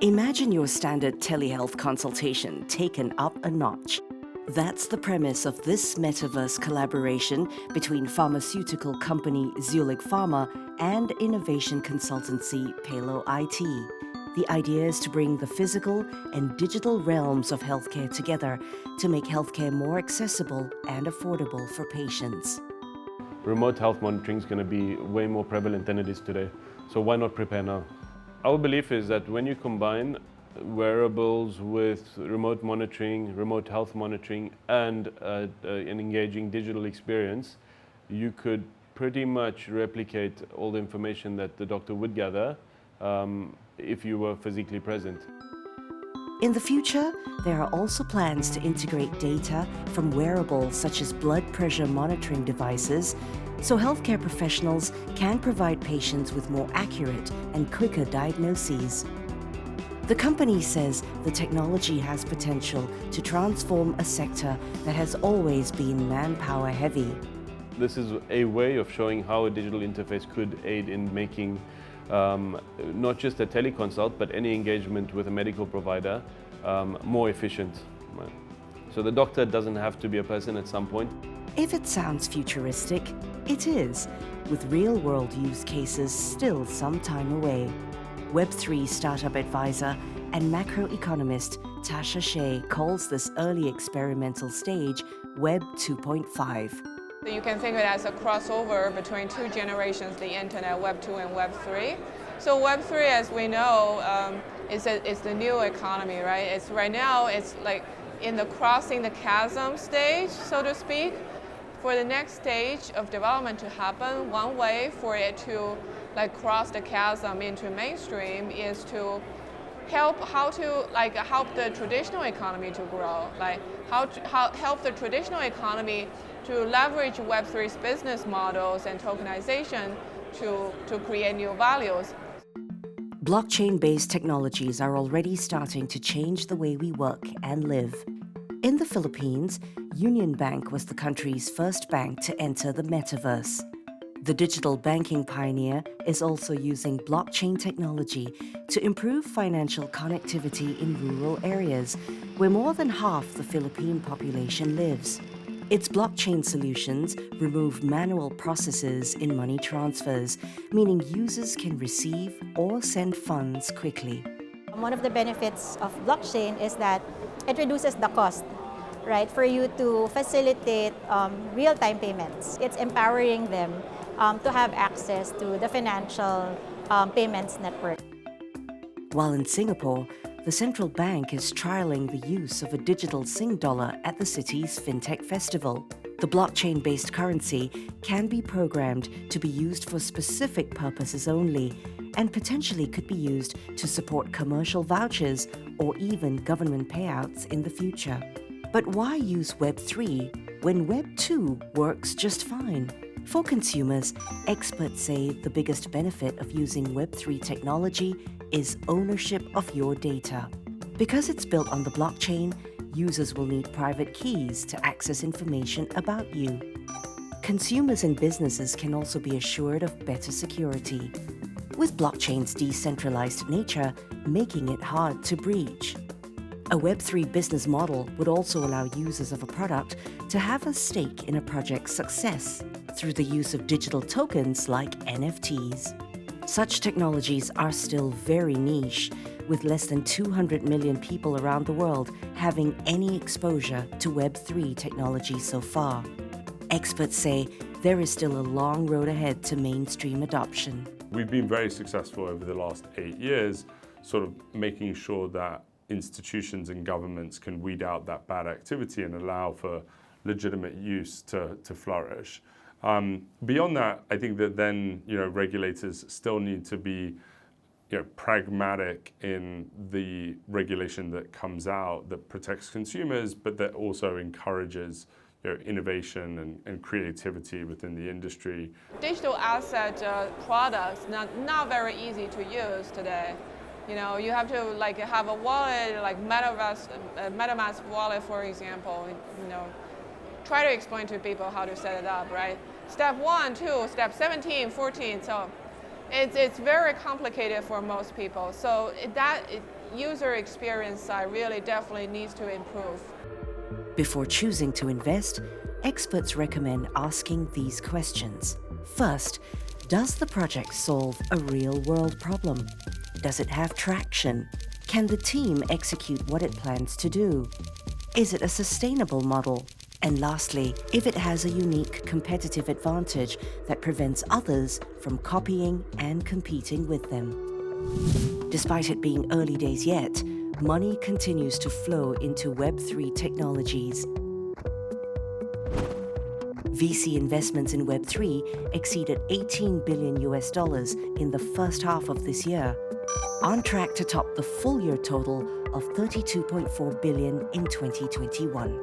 Imagine your standard telehealth consultation taken up a notch. That's the premise of this Metaverse collaboration between pharmaceutical company Zuellig Pharma and innovation consultancy Palo IT. The idea is to bring the physical and digital realms of healthcare together to make healthcare more accessible and affordable for patients. Remote health monitoring is going to be way more prevalent than it is today. So why not prepare now? Our belief is that when you combine wearables with remote monitoring, remote health monitoring, and an engaging digital experience, you could pretty much replicate all the information that the doctor would gather if you were physically present. In the future, there are also plans to integrate data from wearables such as blood pressure monitoring devices, so healthcare professionals can provide patients with more accurate and quicker diagnoses. The company says the technology has potential to transform a sector that has always been manpower heavy. This is a way of showing how a digital interface could aid in making not just a teleconsult, but any engagement with a medical provider more efficient. So the doctor doesn't have to be a person at some point. If it sounds futuristic, it is, with real-world use cases still some time away. Web3 startup advisor and macroeconomist Tasha Shea calls this early experimental stage Web 2.5. So you can think of it as a crossover between two generations, the internet, Web 2 and Web 3. So Web 3, as we know, is the new economy, right? Right now, it's like in the crossing the chasm stage, so to speak. For the next stage of development to happen, one way for it to cross the chasm into mainstream is to help the traditional economy to grow, help the traditional economy to leverage Web3's business models and tokenization to create new values. Blockchain-based technologies are already starting to change the way we work and live. In the Philippines, Union Bank was the country's first bank to enter the Metaverse. The digital banking pioneer is also using blockchain technology to improve financial connectivity in rural areas, where more than half the Philippine population lives. Its blockchain solutions remove manual processes in money transfers, meaning users can receive or send funds quickly. One of the benefits of blockchain is that it reduces the cost, right, for you to facilitate real-time payments. It's empowering them to have access to the financial payments network. While in Singapore, the central bank is trialing the use of a digital Sing dollar at the city's FinTech Festival. The blockchain-based currency can be programmed to be used for specific purposes only, and potentially could be used to support commercial vouchers or even government payouts in the future. But why use Web 3 when Web 2 works just fine? For consumers, experts say the biggest benefit of using Web 3 technology is ownership of your data. Because it's built on the blockchain, users will need private keys to access information about you. Consumers and businesses can also be assured of better security, with blockchain's decentralized nature making it hard to breach. A Web3 business model would also allow users of a product to have a stake in a project's success through the use of digital tokens like NFTs. Such technologies are still very niche, with less than 200 million people around the world having any exposure to Web3 technology so far. Experts say there is still a long road ahead to mainstream adoption. We've been very successful over the last 8 years, sort of making sure that institutions and governments can weed out that bad activity and allow for legitimate use to flourish. Beyond that, I think that then regulators still need to be pragmatic in the regulation that comes out that protects consumers, but that also encourages innovation and creativity within the industry. Digital asset products not very easy to use today. You have to have a wallet like MetaMask wallet, for example. Try to explain to people how to set it up, right? Step 1, 2, step 17, 14. So It's very complicated for most people. So user experience side really definitely needs to improve. Before choosing to invest, experts recommend asking these questions. First, does the project solve a real-world problem? Does it have traction? Can the team execute what it plans to do? Is it a sustainable model? And lastly, if it has a unique competitive advantage that prevents others from copying and competing with them. Despite it being early days yet, money continues to flow into Web3 technologies. VC investments in Web3 exceeded $18 billion in the first half of this year, on track to top the full-year total of $32.4 billion in 2021.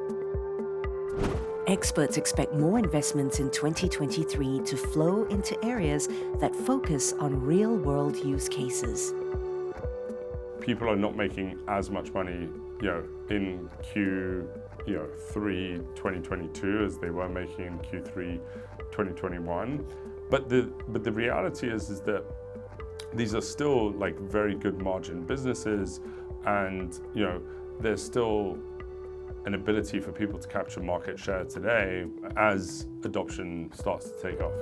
Experts expect more investments in 2023 to flow into areas that focus on real-world use cases. People are not making as much money, in Q3 2022 as they were making in Q3 2021. But the reality is that these are still like very good margin businesses, and there's still an ability for people to capture market share today as adoption starts to take off.